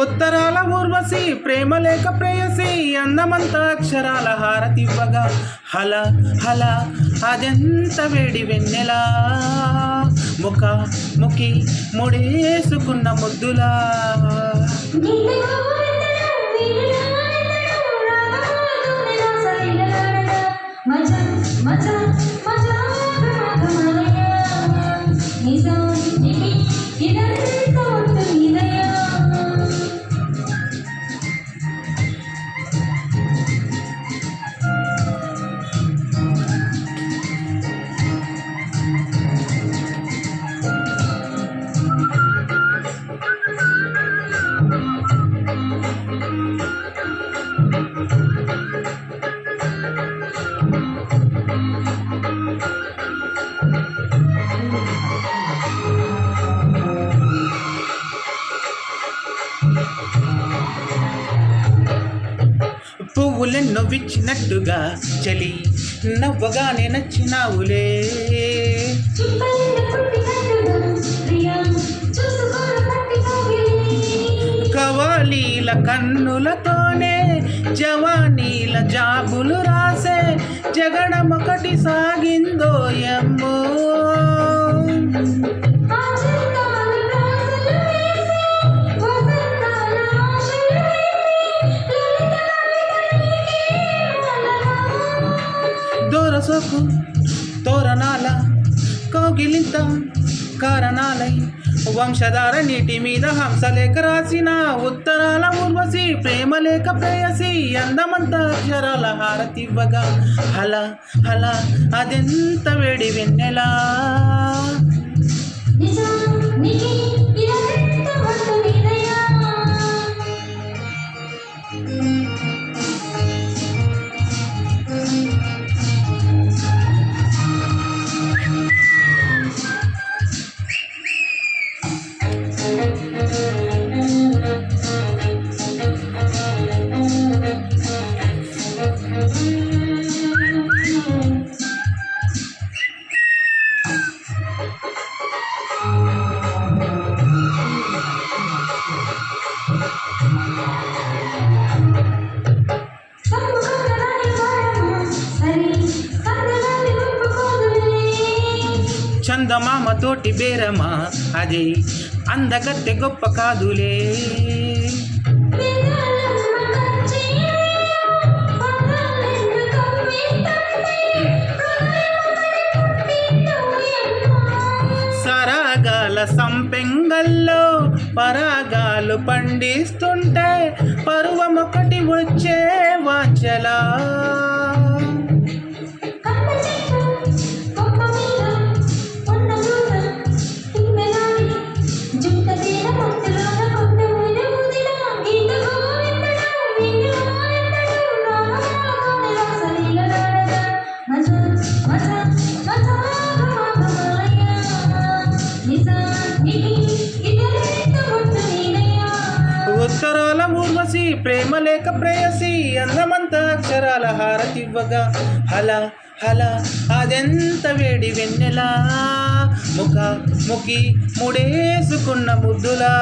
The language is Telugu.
ఉత్తరాల ఊర్వశి ప్రేమ లేక ప్రేయసి అందమంత అక్షరాల హారతివ్వగా హల హల అదెంత వేడి వెన్నెలా ముఖ ముఖి ముడేసుకున్న ముద్దులా పువ్వులెన్నో విచ్చినట్టుగా చలి నవ్వగానే నచ్చినావులే కవాలీల కన్నులతోనే జవానీల జాబులు రాసే జగడమొకటి సాగిందో యమ్మో దొరసకు తోరణాల కౌగిలింత కారణాలై వంశధార నీటి మీద హంసలేఖ రాసిన ఉత్తరాల ఊర్వశి ప్రేమ లేక ప్రేయసి అందమంత అక్షరాల హారతివ్వగా హల హల అదెంత వేడి వెన్నెలా చందమామ తోటి బేరమా అది అందగత్తె గొప్ప కాదులే సరాగాల సంపెంగల్లో పరాగాలు పండిస్తుంటే పరువమొకటి వచ్చే వాంచలా ఉత్తరాల ఊర్వశి ప్రేమ లేక ప్రేయసి అందమంత అక్షరాల హారతివ్వగా హల హల అదెంత వేడి వెన్నెలా ముఖ ముఖి ముడేసుకున్న ముద్దులా